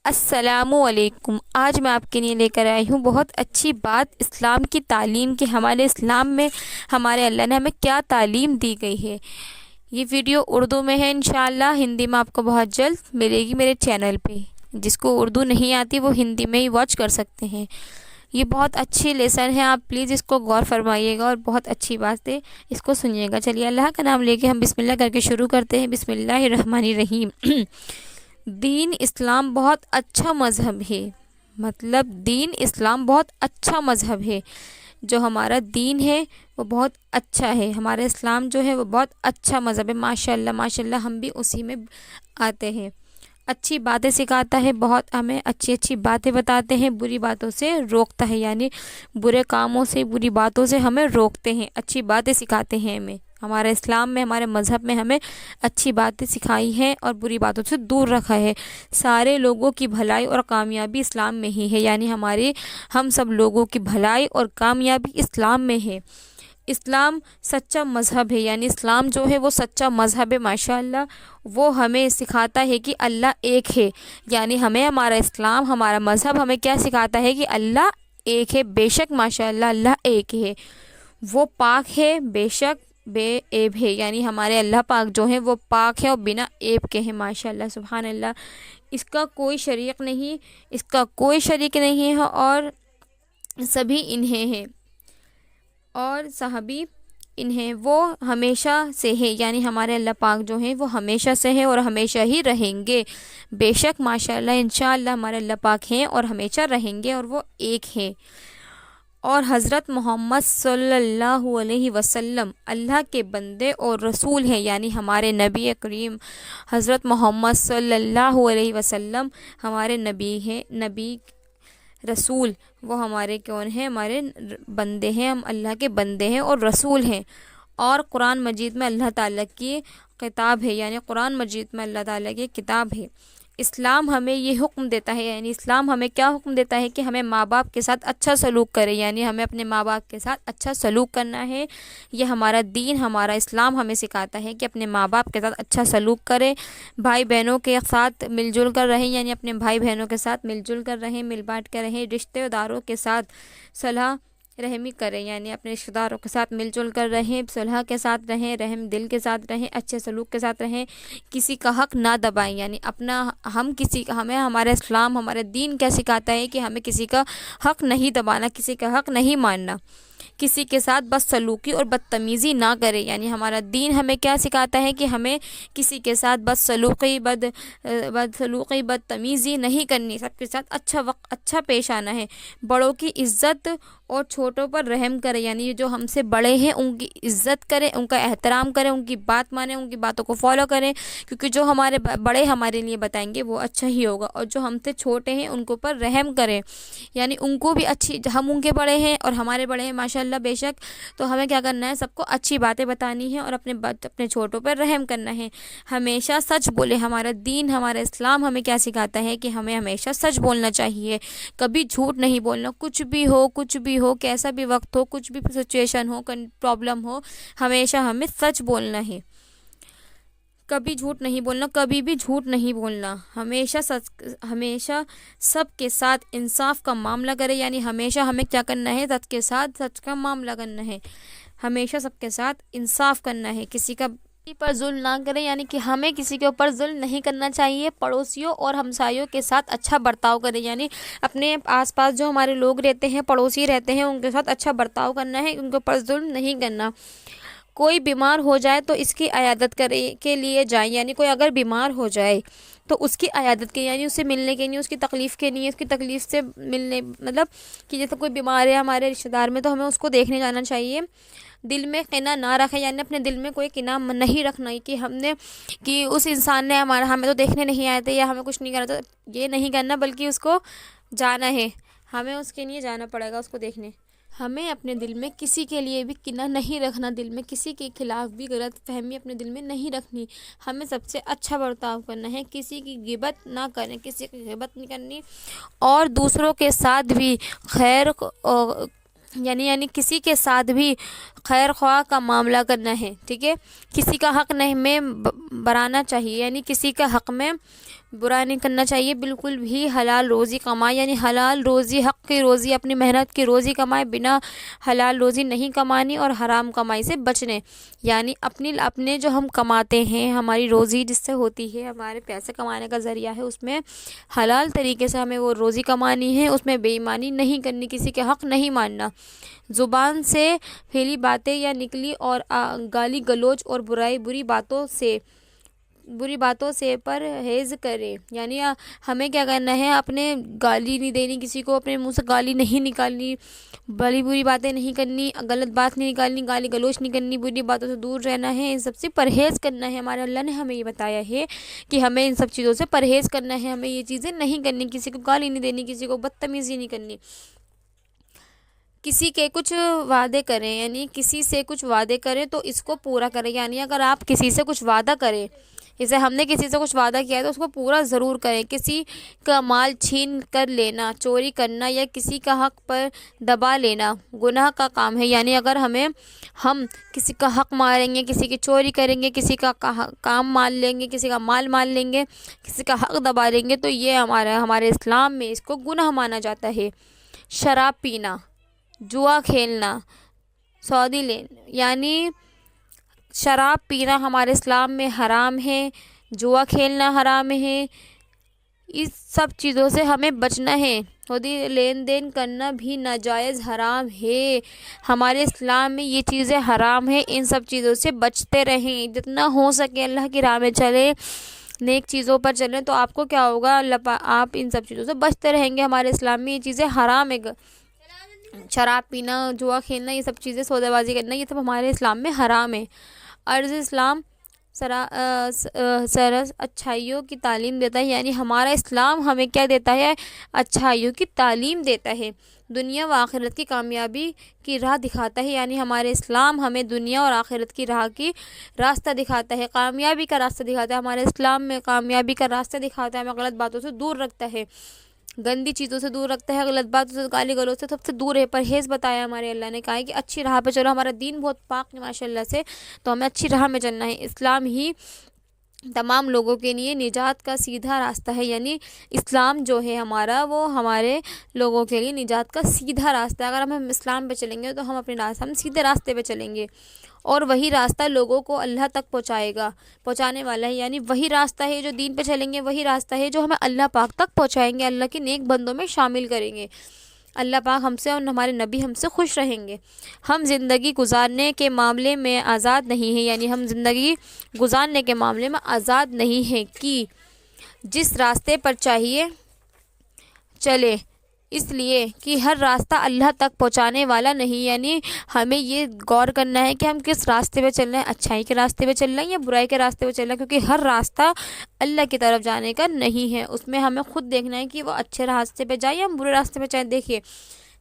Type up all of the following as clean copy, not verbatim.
السلام علیکم۔ آج میں آپ کے لیے لے کر آئی ہوں بہت اچھی بات اسلام کی تعلیم کی۔ ہمارے اسلام میں ہمارے اللہ نے ہمیں کیا تعلیم دی گئی ہے۔ یہ ویڈیو اردو میں ہے، انشاءاللہ ہندی میں آپ کو بہت جلد ملے گی میرے چینل پہ۔ جس کو اردو نہیں آتی وہ ہندی میں ہی واچ کر سکتے ہیں۔ یہ بہت اچھی لیسن ہے، آپ پلیز اس کو غور فرمائیے گا اور بہت اچھی بات ہے، اس کو سنیے گا۔ چلیے اللہ کا نام لے کے ہم بسم اللہ کر کے شروع کرتے ہیں۔ بسم اللہ الرحمن الرحیم۔ دین اسلام بہت اچھا مذہب ہے، مطلب دین اسلام بہت اچھا مذہب ہے۔ جو ہمارا دین ہے وہ بہت اچھا ہے، ہمارا اسلام جو ہے وہ بہت اچھا مذہب ہے۔ ماشاءاللہ ماشاءاللہ ہم بھی اسی میں آتے ہیں۔ اچھی باتیں سکھاتا ہے، بہت ہمیں اچھی اچھی باتیں بتاتے ہیں، بری باتوں سے روکتا ہے، یعنی برے کاموں سے بری باتوں سے ہمیں روکتے ہیں، اچھی باتیں سکھاتے ہیں ہمیں۔ ہمارے اسلام میں ہمارے مذہب میں ہمیں اچھی باتیں سکھائی ہیں اور بری باتوں سے دور رکھا ہے۔ سارے لوگوں کی بھلائی اور کامیابی اسلام میں ہی ہے، یعنی ہم سب لوگوں کی بھلائی اور کامیابی اسلام میں ہے۔ اسلام سچا مذہب ہے، یعنی اسلام جو ہے وہ سچا مذہب ہے۔ ماشاءاللہ وہ ہمیں سکھاتا ہے کہ اللہ ایک ہے، یعنی ہمیں ہمارا اسلام ہمارا مذہب ہمیں کیا سکھاتا ہے کہ اللہ ایک ہے۔ بے شک ماشاءاللہ اللہ ایک ہے، وہ پاک ہے، بے شک بے عیب ہے، یعنی ہمارے اللہ پاک جو ہیں وہ پاک ہے اور بنا عیب کے ہیں۔ ماشاءاللہ سبحان اللہ، اس کا کوئی شریک نہیں ہے اور سبھی انہیں ہیں اور صحابی انہیں وہ ہمیشہ سے ہے، یعنی ہمارے اللہ پاک جو ہیں وہ ہمیشہ سے ہیں اور ہمیشہ ہی رہیں گے۔ بے شک ماشاءاللہ انشاءاللہ ہمارے اللہ پاک ہیں اور ہمیشہ رہیں گے اور وہ ایک ہیں۔ اور حضرت محمد صلی اللہ علیہ وسلم اللہ کے بندے اور رسول ہیں، یعنی ہمارے نبی کریم حضرت محمد صلی اللہ علیہ وسلم ہمارے نبی ہیں، نبی رسول وہ ہمارے کون ہیں؟ ہمارے بندے ہیں، ہم اللہ کے بندے ہیں اور رسول ہیں۔ اور قرآن مجید میں اللہ تعالیٰ کی کتاب ہے، یعنی قرآن مجید میں اللہ تعالیٰ کی کتاب ہے۔ اسلام ہمیں یہ حکم دیتا ہے، یعنی اسلام ہمیں کیا حکم دیتا ہے کہ ہمیں ماں باپ کے ساتھ اچھا سلوک کرے، یعنی ہمیں اپنے ماں باپ کے ساتھ اچھا سلوک کرنا ہے۔ یہ ہمارا دین ہمارا اسلام ہمیں سکھاتا ہے کہ اپنے ماں باپ کے ساتھ اچھا سلوک کرے، بھائی بہنوں کے ساتھ مل جل کر رہیں، یعنی اپنے بھائی بہنوں کے ساتھ مل جل کر رہیں، مل بانٹ کر رہیں، رشتہ داروں کے ساتھ صلح رحمی کریں، یعنی اپنے رشتہ داروں کے ساتھ مل جل کر رہیں، صلح کے ساتھ رہیں، رحم دل کے ساتھ رہیں، اچھے سلوک کے ساتھ رہیں، کسی کا حق نہ دبائیں، یعنی ہمیں ہمارا اسلام ہمارا دین کیا سکھاتا ہے کہ ہمیں کسی کا حق نہیں دبانا، کسی کا حق نہیں ماننا، کسی کے ساتھ بدسلوکی اور بدتمیزی نہ کرے، یعنی ہمارا دین ہمیں کیا سکھاتا ہے کہ ہمیں کسی کے ساتھ بدسلوکی بدتمیزی نہیں کرنی، سب کے ساتھ اچھا پیش آنا ہے، بڑوں کی عزت اور چھوٹوں پر رحم کرے، یعنی جو ہم سے بڑے ہیں ان کی عزت کریں، ان کا احترام کریں، ان کی بات مانیں، ان کی باتوں کو فالو کریں، کیونکہ جو ہمارے بڑے ہمارے لیے بتائیں گے وہ اچھا ہی ہوگا، اور جو ہم سے چھوٹے ہیں ان کے اوپر رحم کریں، یعنی ان کو بھی ہم ان کے بڑے ہیں اور ہمارے بڑے ہیں ماشاءاللہ بے شک، تو ہمیں کیا کرنا ہے؟ سب کو اچھی باتیں بتانی ہیں اور اپنے چھوٹوں پر رحم کرنا ہے۔ ہمیشہ سچ بولے، ہمارا دین ہمارا اسلام ہمیں کیا سکھاتا ہے کہ ہمیں ہمیشہ سچ بولنا چاہیے، کبھی جھوٹ نہیں بولنا، کچھ بھی ہو کیسا بھی وقت ہو، کچھ بھی سچویشن ہو، پرابلم ہو، ہمیشہ ہمیں سچ بولنا ہے، کبھی جھوٹ نہیں بولنا، کبھی بھی جھوٹ نہیں بولنا، ہمیشہ سب کے ساتھ انصاف کا معاملہ کرے، یعنی ہمیشہ ہمیں کیا کرنا ہے؟ سچ کے ساتھ سچ کا معاملہ کرنا ہے، ہمیشہ سب کے ساتھ انصاف کرنا ہے، کسی پر ظلم نہ کرے، یعنی کہ ہمیں کسی کے اوپر ظلم نہیں کرنا چاہیے، پڑوسیوں اور ہمسایوں کے ساتھ اچھا برتاؤ کرے، یعنی اپنے آس پاس جو ہمارے لوگ رہتے ہیں، پڑوسی رہتے ہیں، ان کے ساتھ اچھا برتاؤ کرنا ہے، ان کے اوپر ظلم نہیں کرنا۔ کوئی بیمار ہو جائے تو اس کی عیادت کے لیے جائیں، یعنی کوئی اگر بیمار ہو جائے تو اس کی عیادت کے، یعنی اس سے ملنے کے لیے، اس کی تکلیف کے لیے، اس کی تکلیف سے ملنے، مطلب کہ جیسے کوئی بیمار ہے ہمارے رشتہ دار میں تو ہمیں اس کو دیکھنے جانا چاہیے۔ دل میں کینہ نہ رکھے، یعنی اپنے دل میں کوئی کینہ نہیں رکھنا کہ اس انسان نے ہمیں تو دیکھنے نہیں آئے تھے یا ہمیں کچھ نہیں کرنا تھا، یہ نہیں کرنا، بلکہ اس کو جانا ہے، ہمیں اس کے لیے جانا پڑے گا اس کو دیکھنے۔ ہمیں اپنے دل میں کسی کے لیے بھی کینہ نہیں رکھنا، دل میں کسی کے خلاف بھی غلط فہمی اپنے دل میں نہیں رکھنی، ہمیں سب سے اچھا برتاؤ کرنا ہے، کسی کی غیبت نہ کریں، کسی کی غیبت نہیں کرنی، اور دوسروں کے ساتھ بھی یعنی کسی کے ساتھ بھی خیر خواہ کا معاملہ کرنا ہے، ٹھیک ہے، کسی کا حق نہیں میں برانا چاہیے، یعنی کسی کا حق میں برا نہیں کرنا چاہیے بالکل بھی، حلال روزی کمائے، یعنی حلال روزی، حق کی روزی، اپنی محنت کی روزی کمائے، بنا حلال روزی نہیں کمانی، اور حرام کمائی سے بچنے، یعنی اپنے جو ہم کماتے ہیں، ہماری روزی جس سے ہوتی ہے، ہمارے پیسے کمانے کا ذریعہ ہے، اس میں حلال طریقے سے ہمیں وہ روزی کمانی ہے، اس میں بے ایمانی نہیں کرنی، کسی کے حق نہیں ماننا، زبان سے پھیلی باتیں یا نکلی اور گالی گلوچ اور بری باتوں سے پرہیز کرے، یعنی ہمیں کیا کرنا ہے، اپنے گالی نہیں دینی کسی کو، اپنے منہ سے گالی نہیں نکالنی، بری باتیں نہیں کرنی، غلط بات نہیں نکالنی، گالی گلوچ نہیں کرنی، بری باتوں سے دور رہنا ہے، ان سب سے پرہیز کرنا ہے۔ ہمارے اللہ نے ہمیں یہ بتایا ہے کہ ہمیں ان سب چیزوں سے پرہیز کرنا ہے، ہمیں یہ چیزیں نہیں کرنی، کسی کو گالی نہیں دینی، کسی کو بدتمیزی نہیں کرنی، کسی کے کچھ وعدے کریں، یعنی کسی سے کچھ وعدے کریں تو اس کو پورا کریں، یعنی اگر آپ کسی سے کچھ وعدہ کریں، جیسے ہم نے کسی سے کچھ وعدہ کیا ہے تو اس کو پورا ضرور کریں۔ کسی کا مال چھین کر لینا، چوری کرنا یا کسی کا حق پر دبا لینا گناہ کا کام ہے، یعنی اگر ہم کسی کا حق ماریں گے، کسی کی چوری کریں گے، کسی کا کام مان لیں گے، کسی کا مال مان لیں گے، کسی کا حق دبا لیں گے تو یہ ہمارے اسلام میں اس کو گناہ مانا جاتا ہے۔ شراب پینا، جوا کھیلنا، سودی لینا، یعنی شراب پینا ہمارے اسلام میں حرام ہے، جوا کھیلنا حرام ہے، اس سب چیزوں سے ہمیں بچنا ہے، سودی لین دین کرنا بھی ناجائز حرام ہے، ہمارے اسلام میں یہ چیزیں حرام ہیں، ان سب چیزوں سے بچتے رہیں، جتنا ہو سکے اللہ کی راہ میں چلیں، نیک چیزوں پر چلیں تو آپ کو کیا ہوگا، آپ ان سب چیزوں سے بچتے رہیں گے۔ ہمارے اسلام میں یہ چیزیں حرام ہے، شراب پینا، جوا کھیلنا، یہ سب چیزیں، سودا بازی کرنا، یہ سب ہمارے اسلام میں حرام ہے۔ عرض اسلام سرس اچھائیوں کی تعلیم دیتا ہے، یعنی ہمارا اسلام ہمیں کیا دیتا ہے، اچھائیوں کی تعلیم دیتا ہے، دنیا و آخرت کی کامیابی کی راہ دکھاتا ہے، یعنی ہمارے اسلام ہمیں دنیا اور آخرت کی راہ کی راستہ دکھاتا ہے، کامیابی کا راستہ دکھاتا ہے، ہمارے اسلام میں کامیابی کا راستہ دکھاتا ہے، ہمیں غلط باتوں سے دور رکھتا ہے، گندی چیزوں سے دور رکھتا ہے، غلط باتوں سے، گالی گلوچ سے سب سے دور ہے، پرہیز بتایا ہمارے اللہ نے، کہا ہے کہ اچھی راہ پہ چلو، ہمارا دین بہت پاک ہے ماشاء اللہ سے، تو ہمیں اچھی راہ میں چلنا ہے، اسلام ہی تمام لوگوں کے لیے نجات کا سیدھا راستہ ہے، یعنی اسلام جو ہے ہمارا وہ ہمارے لوگوں کے لیے نجات کا سیدھا راستہ ہے، اگر ہم اسلام پہ چلیں گے تو ہم سیدھے راستے پہ چلیں گے، اور وہی راستہ لوگوں کو اللہ تک پہنچانے والا ہے، یعنی وہی راستہ ہے جو دین پہ چلیں گے، وہی راستہ ہے جو ہمیں اللہ پاک تک پہنچائیں گے، اللہ کے نیک بندوں میں شامل کریں گے، اللہ پاک ہم سے اور ہمارے نبی ہم سے خوش رہیں گے۔ ہم زندگی گزارنے کے معاملے میں آزاد نہیں ہیں، یعنی ہم زندگی گزارنے کے معاملے میں آزاد نہیں ہیں کہ جس راستے پر چاہیے چلے، اس لیے کہ ہر راستہ اللہ تک پہنچانے والا نہیں، یعنی ہمیں یہ غور کرنا ہے کہ ہم کس راستے پہ چل رہے ہیں، اچھائی کے راستے پہ چل رہے ہیں یا برائی کے راستے پہ چل رہے ہیں، کیونکہ ہر راستہ اللہ کی طرف جانے کا نہیں ہے، اس میں ہمیں خود دیکھنا ہے کہ وہ اچھے راستے پہ جائیں یا ہم برے راستے پہ جائیں۔ دیکھیے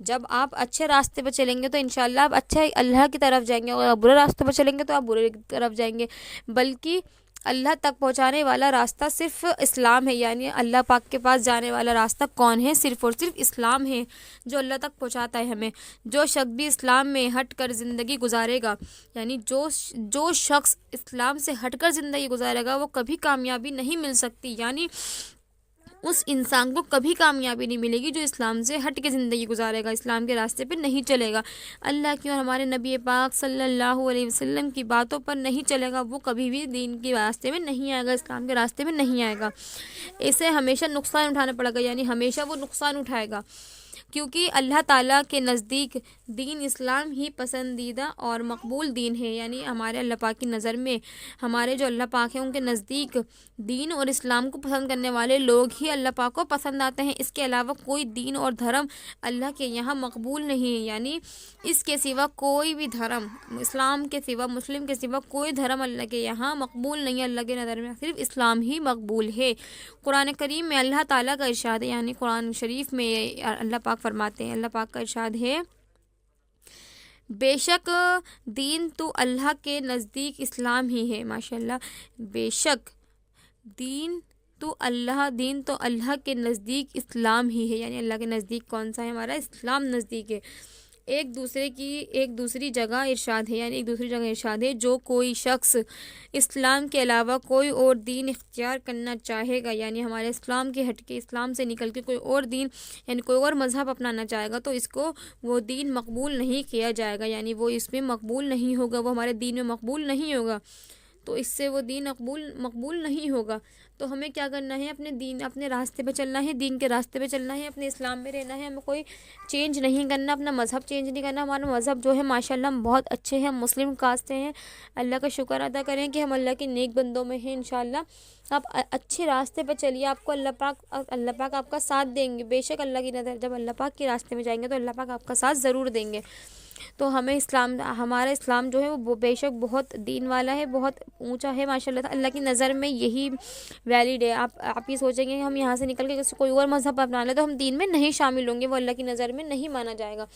جب آپ اچھے راستے پہ چلیں گے تو انشاءاللہ آپ اچھے اللہ کی طرف جائیں گے، اور آپ برے راستے پہ چلیں گے تو آپ برے کی طرف جائیں گے، بلکہ اللہ تک پہنچانے والا راستہ صرف اسلام ہے، یعنی اللہ پاک کے پاس جانے والا راستہ کون ہے، صرف اور صرف اسلام ہے جو اللہ تک پہنچاتا ہے ہمیں۔ جو شخص بھی اسلام میں ہٹ کر زندگی گزارے گا، یعنی جو شخص اسلام سے ہٹ کر زندگی گزارے گا وہ کبھی کامیابی نہیں مل سکتی، یعنی اس انسان کو کبھی کامیابی نہیں ملے گی جو اسلام سے ہٹ کے زندگی گزارے گا، اسلام کے راستے پہ نہیں چلے گا، اللہ کی اور ہمارے نبی پاک صلی اللہ علیہ وسلم کی باتوں پر نہیں چلے گا، وہ کبھی بھی دین کے راستے میں نہیں آئے گا، اسلام کے راستے میں نہیں آئے گا، اسے ہمیشہ نقصان اٹھانا پڑے گا، یعنی ہمیشہ وہ نقصان اٹھائے گا، کیونکہ اللہ تعالیٰ کے نزدیک دین اسلام ہی پسندیدہ اور مقبول دین ہے، یعنی ہمارے اللہ پاک کی نظر میں، ہمارے جو اللہ پاک ہیں ان کے نزدیک دین اور اسلام کو پسند کرنے والے لوگ ہی اللہ پاک کو پسند آتے ہیں، اس کے علاوہ کوئی دین اور دھرم اللہ کے یہاں مقبول نہیں ہے، یعنی اس کے سوا کوئی بھی دھرم، اسلام کے سوا، مسلم کے سوا کوئی دھرم اللہ کے یہاں مقبول نہیں ہے، اللہ کے نظر میں صرف اسلام ہی مقبول ہے۔ قرآن کریم میں اللہ تعالیٰ کا ارشاد ہے، یعنی قرآن شریف میں اللہ پاک فرماتے ہیں، اللہ پاک کا ارشاد ہے، بے شک دین تو اللہ کے نزدیک اسلام ہی ہے، ماشاءاللہ، بے شک دین تو اللہ کے نزدیک اسلام ہی ہے، یعنی اللہ کے نزدیک کون سا ہے، ہمارا اسلام نزدیک ہے، ایک دوسری جگہ ارشاد ہے، یعنی ایک دوسری جگہ ارشاد ہے، جو کوئی شخص اسلام کے علاوہ کوئی اور دین اختیار کرنا چاہے گا، یعنی ہمارے اسلام کے ہٹ کے، اسلام سے نکل کے کوئی اور دین یعنی کوئی اور مذہب اپنانا چاہے گا، تو اس کو وہ دین مقبول نہیں کیا جائے گا، یعنی وہ اس میں مقبول نہیں ہوگا، وہ ہمارے دین میں مقبول نہیں ہوگا، تو اس سے وہ دین مقبول نہیں ہوگا۔ تو ہمیں کیا کرنا ہے، اپنے راستے پہ چلنا ہے، دین کے راستے پہ چلنا ہے، اپنے اسلام میں رہنا ہے، ہمیں کوئی چینج نہیں کرنا، اپنا مذہب چینج نہیں کرنا۔ ہمارا مذہب جو ہے ماشاءاللہ ہم بہت اچھے ہیں، ہم مسلم کاسٹ ہیں، اللہ کا شکر ادا کریں کہ ہم اللہ کے نیک بندوں میں ہیں انشاءاللہ۔ آپ اچھے راستے پہ چلیے، آپ کو اللہ پاک آپ کا ساتھ دیں گے، بے شک اللہ کی نظر جب اللہ پاک کے راستے میں جائیں گے تو اللہ پاک آپ کا ساتھ ضرور دیں گے۔ تو ہمارا اسلام جو ہے وہ بے شک بہت دین والا ہے، بہت اونچا ہے ماشاءاللہ، اللہ کی نظر میں یہی ویلڈ ہے۔ آپ یہ سوچیں گے کہ ہم یہاں سے نکل کے کوئی اور مذہب اپنا لیں تو ہم دین میں نہیں شامل ہوں گے، وہ اللہ کی نظر میں نہیں مانا جائے گا۔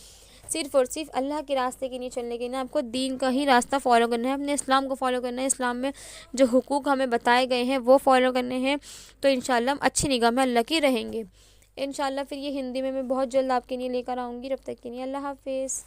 صرف اور صرف اللہ کے راستے کے لیے چلنے کے لیے آپ کو دین کا ہی راستہ فالو کرنا ہے، اپنے اسلام کو فالو کرنا ہے، اسلام میں جو حقوق ہمیں بتائے گئے ہیں وہ فالو کرنے ہیں، تو انشاءاللہ ہم اچھی نگاہ میں اللہ کی رہیں گے انشاءاللہ۔ پھر یہ ہندی میں بہت جلد آپ کے لیے لے کر آؤں گی، تب تک کے لیے اللہ حافظ۔